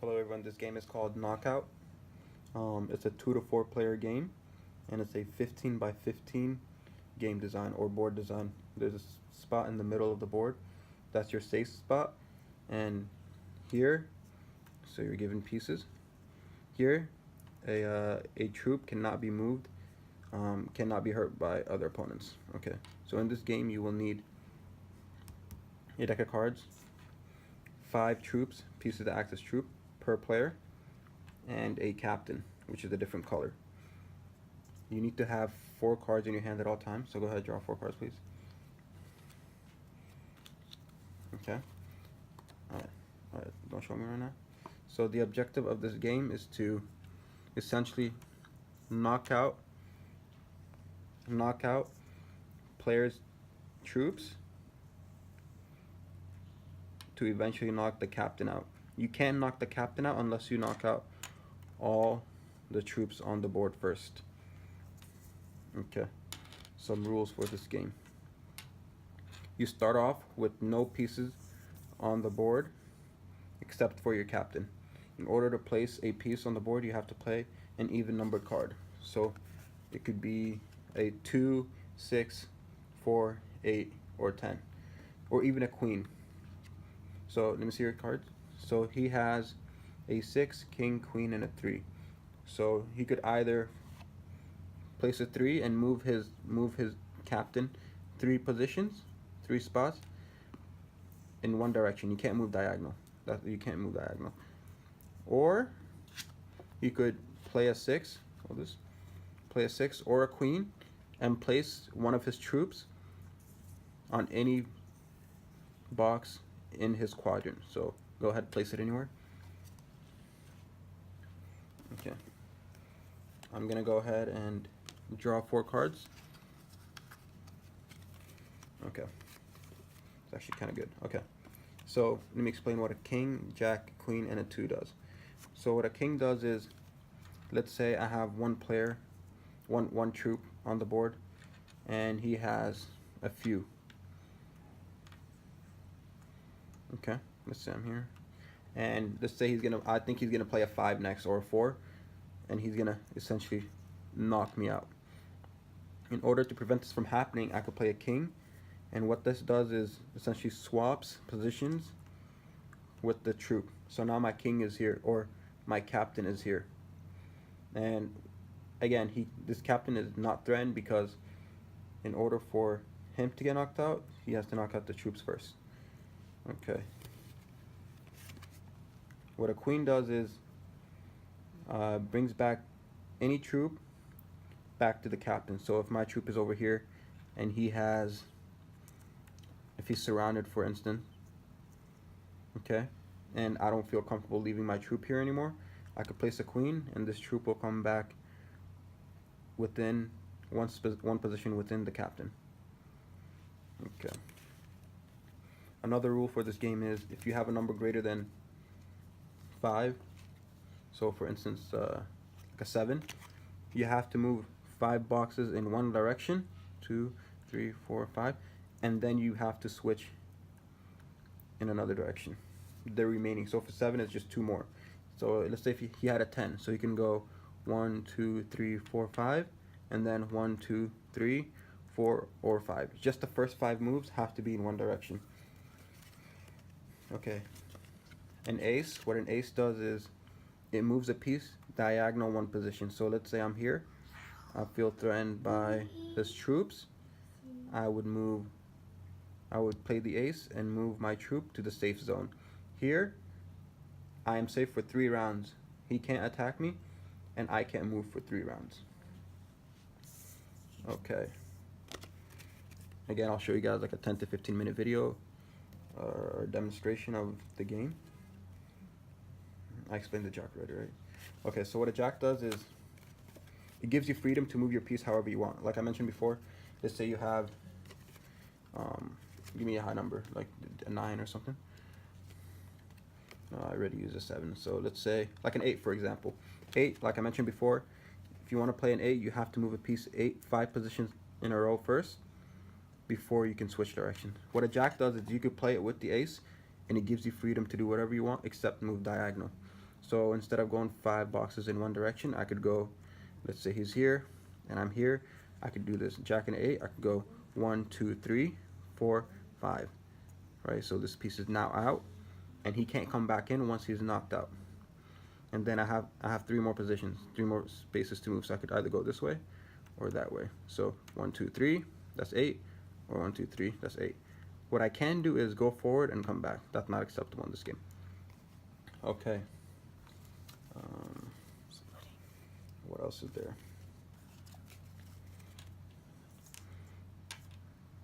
Hello everyone, this game is called Knockout. It's a 2 to 4 player game, and it's a 15 by 15 game design or board design. There's a spot in the middle of the board, that's your safe spot, and here, so you're given pieces. Here, a troop cannot be moved, cannot be hurt by other opponents. Okay, so in this game you will need a deck of cards, 5 troops, pieces that act as troop per player, and a captain, which is a different color. You need to have 4 cards in your hand at all times, so go ahead and draw 4 cards, please. Okay. Alright, don't show me right now. So the objective of this game is to essentially knock out players' troops to eventually knock the captain out. You can't knock the captain out unless you knock out all the troops on the board first. Okay, some rules for this game. You start off with no pieces on the board except for your captain. In order to place a piece on the board, you have to play an even numbered card. So it could be a 2, 6, 4, 8, or 10, or even a queen. So let me see your cards. So he has a 6, king, queen, and a 3. So he could either place a 3 and move his captain 3 positions, 3 spots in one direction. You can't move diagonal. You can't move diagonal. Or you could play a 6. Hold this. Play a 6 or a queen and place one of his troops on any box in his quadrant. So go ahead, place it anywhere. Okay. I'm gonna go ahead and draw 4 cards. Okay. It's actually kind of good. Okay. So let me explain what a king, jack, queen, and a 2 does. So what a king does is, let's say I have one player, one troop on the board, and he has a few. Okay, let's say I'm here, and let's say I think he's gonna play a 5 next, or a 4, and he's gonna essentially knock me out. In order to prevent this from happening, I could play a king, and what this does is essentially swaps positions with the troop. So now my king is here, or my captain is here, and again, this captain is not threatened because in order for him to get knocked out, he has to knock out the troops first. Okay. What a queen does is brings back any troop back to the captain. So if my troop is over here and if he's surrounded, for instance, okay, and I don't feel comfortable leaving my troop here anymore, I could place a queen and this troop will come back within one position within the captain. Okay. Another rule for this game is if you have a number greater than 5, so for instance like a 7, you have to move 5 boxes in one direction, 2, 3, 4, 5, and then you have to switch in another direction, the remaining. So for 7 it's just 2 more. So let's say if he had a 10, so you can go 1, 2, 3, 4, 5, and then 1, 2, 3, 4, or 5. Just the first 5 moves have to be in one direction. Okay. An ace, what an ace does is it moves a piece diagonal one position. So let's say I'm here, I feel threatened by his troops. I would play the ace and move my troop to the safe zone. Here, I am safe for 3 rounds. He can't attack me, and I can't move for 3 rounds. Okay. Again, I'll show you guys like a 10 to 15 minute video or demonstration of the game. I explained the jack already, right? Okay, so what a jack does is it gives you freedom to move your piece however you want. Like I mentioned before, let's say you have, give me a high number, like a 9 or something. I already used a 7, so let's say like an 8, for example. 8, like I mentioned before, if you want to play an 8, you have to move a piece 5 positions in a row first before you can switch direction. What a jack does is you could play it with the ace, and it gives you freedom to do whatever you want except move diagonal. So instead of going 5 boxes in one direction, I could go, let's say he's here and I'm here. I could do this jack and 8. I could go 1, 2, 3, 4, 5. Right? So this piece is now out, and he can't come back in once he's knocked out. And then I have 3 more positions, 3 more spaces to move. So I could either go this way or that way. So 1, 2, 3, that's 8, or 1, 2, 3, that's 8. What I can do is go forward and come back. That's not acceptable in this game. Okay. What else is there?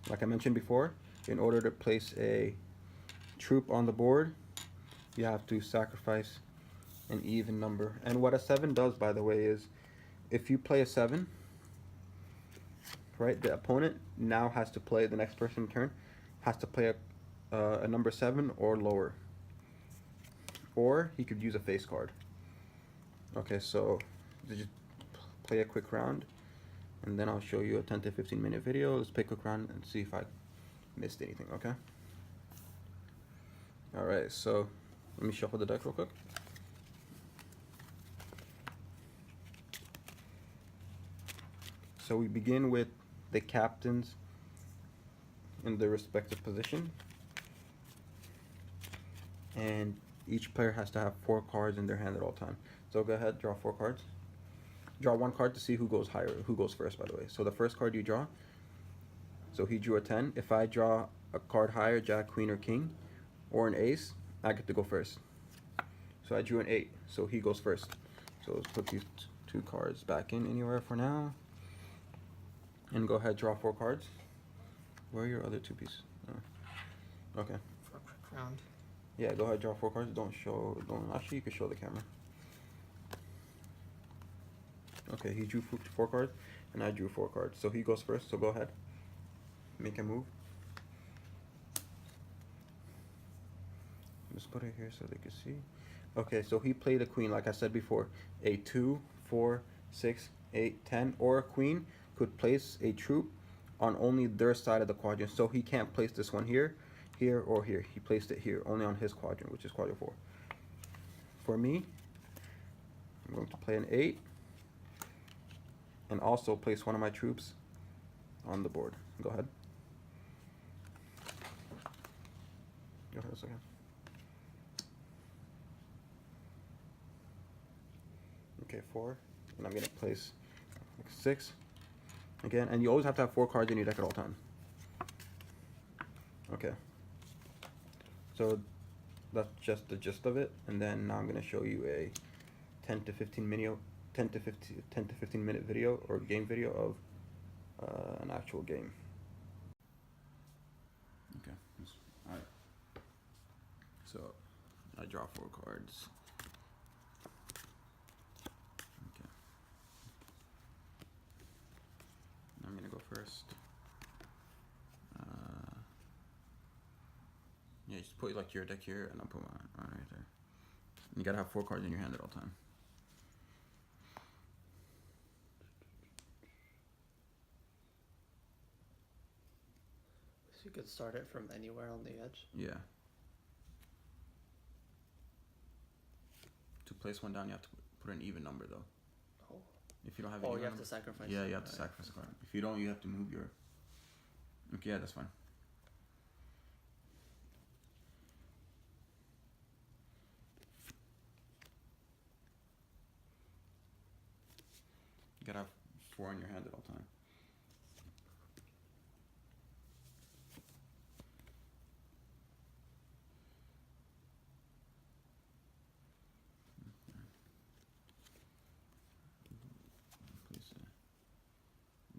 Like I mentioned before, in order to place a troop on the board, you have to sacrifice an even number. And what a 7 does, by the way, is if you play a 7, right, the opponent now has to play, the next person in turn has to play a number 7 or lower. Or he could use a face card. Okay, so just play a quick round, and then I'll show you a 10 to 15 minute video. Let's play a quick round and see if I missed anything, okay? Alright, so let me shuffle the deck real quick. So we begin with the captains in their respective position, and each player has to have 4 cards in their hand at all time. So go ahead, draw 4 cards. Draw 1 card to see who goes higher, who goes first, by the way. So the first card you draw, so he drew a 10. If I draw a card higher, jack, queen, or king, or an ace, I get to go first. So I drew an 8, so he goes first. So let's put these 2 cards back in anywhere for now. And go ahead, draw 4 cards. Where are your other 2 pieces? Oh. Okay. For a quick round. Yeah, go ahead, draw 4 cards. Actually, you can show the camera. Okay, he drew 4 cards, and I drew 4 cards. So he goes first, so go ahead. Make a move. Just put it here so they can see. Okay, so he played a queen, like I said before. A 2, 4, 6, 8, 10, or a queen could place a troop on only their side of the quadrant. So he can't place this one here, here, or here. He placed it here, only on his quadrant, which is quadrant 4. For me, I'm going to play an 8. And also place one of my troops on the board. Go ahead. Go ahead a second. Okay, 4. And I'm gonna place 6. Again, and you always have to have 4 cards in your deck at all times. Okay. So that's just the gist of it. And then now I'm gonna show you a 10 to 15 minute video or game video of an actual game. Okay, alright. So I draw 4 cards. Okay. I'm gonna go first. Yeah, just put like your deck here, and I'll put mine right there. You gotta have 4 cards in your hand at all time. So you could start it from anywhere on the edge? Yeah. To place one down, you have to put an even number, though. Oh. If you don't have an even you have number, to sacrifice yeah, it. you have to sacrifice a card. If you don't, you have to move your... Okay, yeah, that's fine. You gotta have 4 in your hand at all time. Place a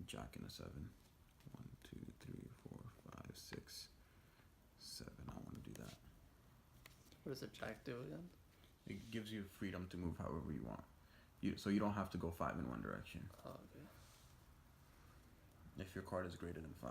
jack and a 7. 1, 2, 3, 4, 5, 6, 7. I want to do that. What does a jack do again? It gives you freedom to move however you want. So you don't have to go 5 in one direction. Oh, okay. If your card is greater than 5.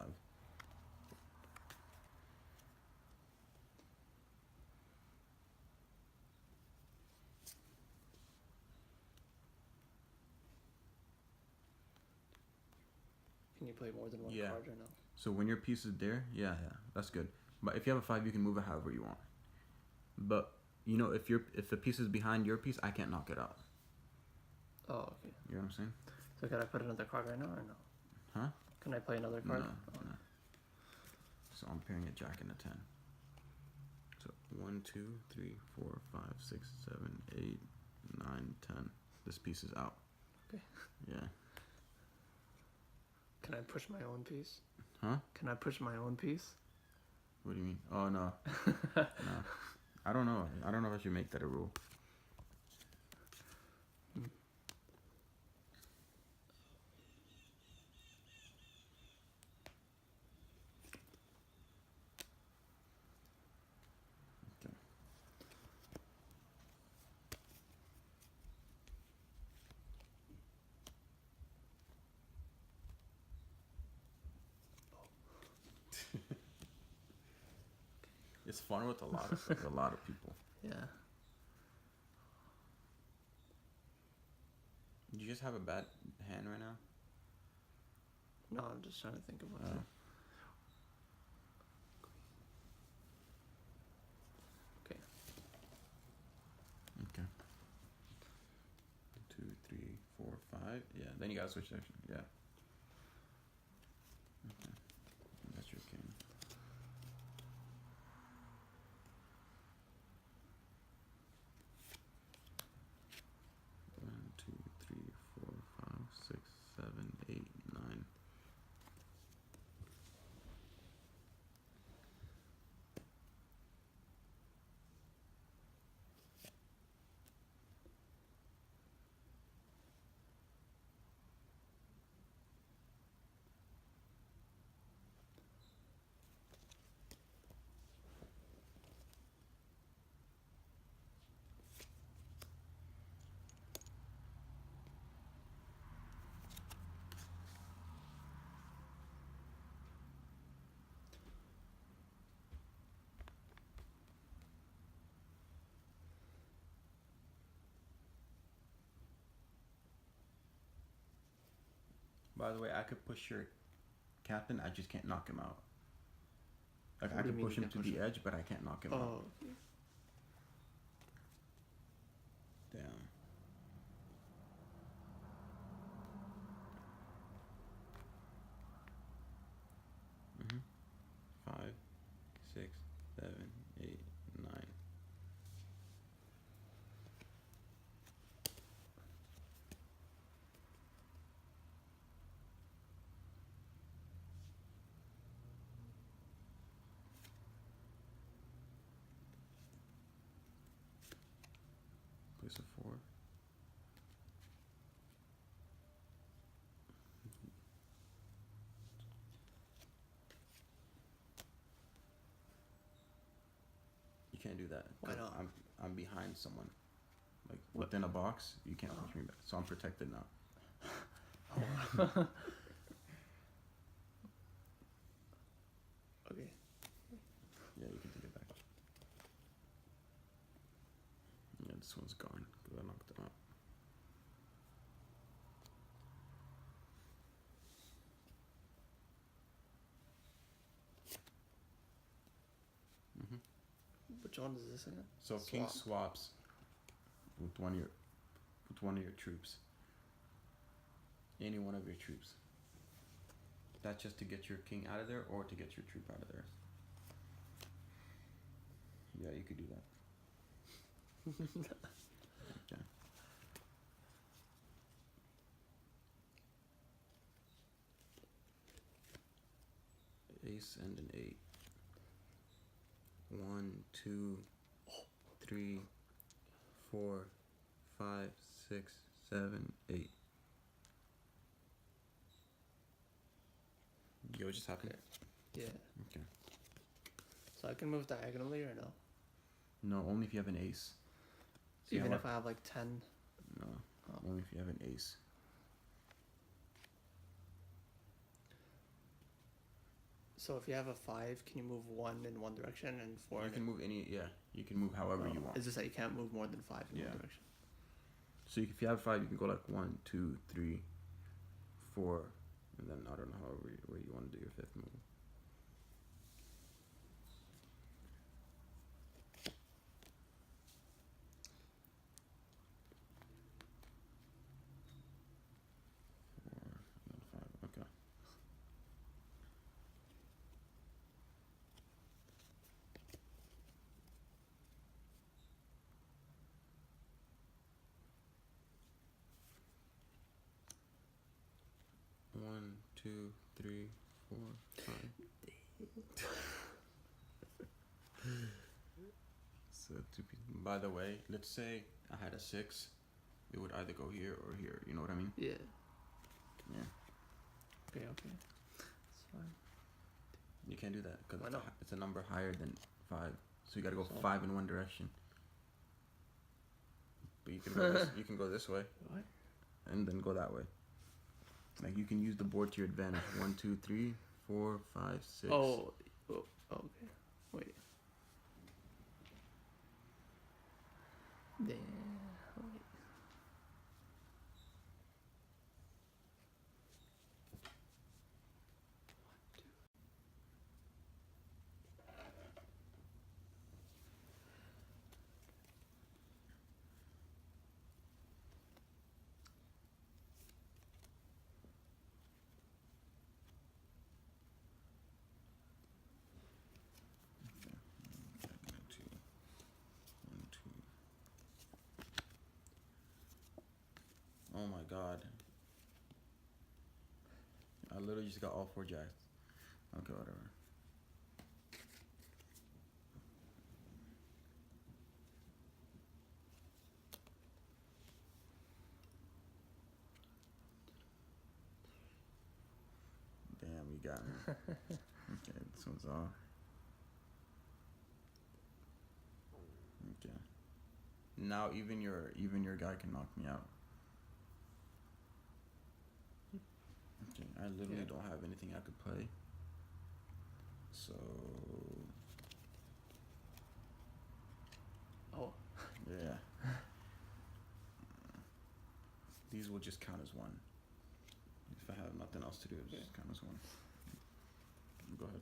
Can you play more than one card or no? So when your piece is there, yeah, that's good. But if you have a 5, you can move it however you want. But You know, if the piece is behind your piece, I can't knock it out. Oh, okay. You know what I'm saying? So can I put another card right now or no? Huh? Can I play another card? No, Oh. no. So I'm pairing a jack and a 10. So 1, 2, 3, 4, 5, 6, 7, 8, 9, 10. This piece is out. Okay. Yeah. Can I push my own piece? Huh? Can I push my own piece? What do you mean? Oh no. No. I don't know. I don't know if I should make that a rule. Okay. It's fun with a lot of people. Yeah. Do you just have a bad hand right now? No, I'm just trying to think of what Oh. to. Okay. Okay. 2, 3, 4, 5. Yeah. Then you gotta switch direction. Yeah. Okay. That's your king. One, 2, 3, 4, 5, 6, 7, 8, 9. By the way, I could push your captain. I just can't knock him out. Like What I do you could mean push you him can't to push the edge, but I can't knock him out. Oh, Damn. Mhm. 5, 6, 7, 8, 9. Place a 4. You can't do that. Why 'Cause not? I'm behind someone. Like What? within a box, you can't Oh. push me back. So I'm protected now. Okay. Yeah, you can take it back. Yeah, this one's gone because I knocked it out. Mhm. Which one is this again? So king Swap. swaps with one of your troops. Any one of your troops. That's just to get your king out of there or to get your troop out of there. Yeah, you could do that. Okay. Ace and an 8. 1, 2, 3, 4, 5, 6, 7, 8. Yo, what just happened? Yeah. Okay. So I can move diagonally or no? No, only if you have an ace. See Even how if I have like 10. No, Oh. only if you have an ace. So if you have a 5, can you move 1 in one direction and 4 You in can move any, yeah. You can move however you want. It's just that you can't move more than 5 in Yeah. one direction. So if you have 5, you can go like 1, 2, 3, 4, and then I don't know where you want to do your 5th move. 2, 3, 4, 5. So two people. By the way, let's say I had a 6, it would either go here or here. You know what I mean? Yeah. Yeah. Okay. That's fine. You can't do that because Why not? it's a number higher than 5. So you gotta go So- 5 in one direction. But you can go this, you can go this way What? and then go that way. Like you can use the board to your advantage. 1, 2, 3, 4, 5, 6. Oh, okay. Wait. Damn. Wait. Oh my god. I literally just got all 4 jacks. Okay, whatever. Damn, you got me. Okay, this one's off. Okay. Now even your guy can knock me out. Okay, I literally don't have anything I could play. So Oh. yeah. These will just count as 1. If I have nothing else to do, it'll just count as 1. Go ahead.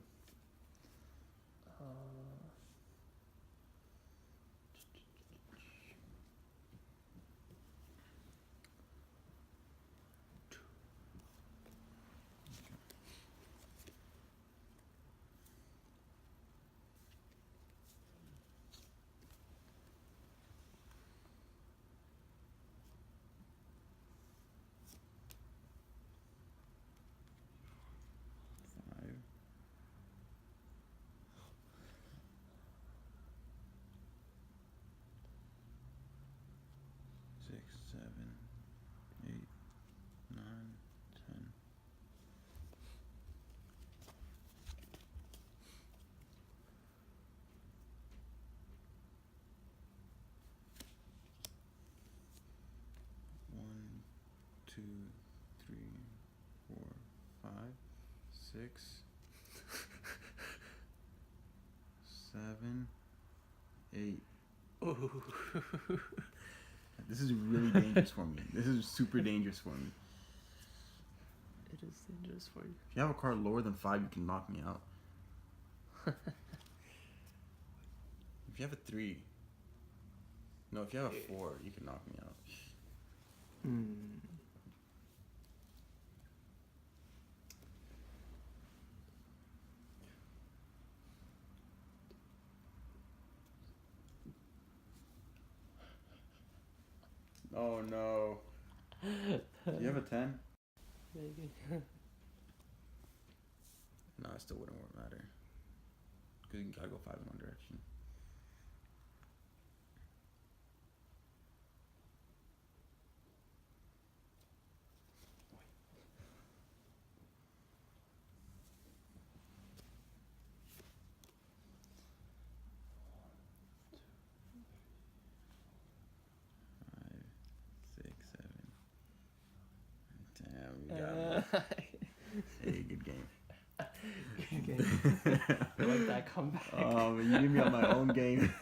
Two, 3, 4, 5, 6, 7, 8. Ooh. This is really dangerous for me. This is super dangerous for me. It is dangerous for you. If you have a card lower than 5, you can knock me out. If you have a 3, no, if you have a 4, you can knock me out. Oh no. Do you have a 10? Maybe. No, it still wouldn't matter. Because you gotta go 5 in one direction. Damn, you got me. Hey, good game. Good game. I like that comeback. You give me on my own game.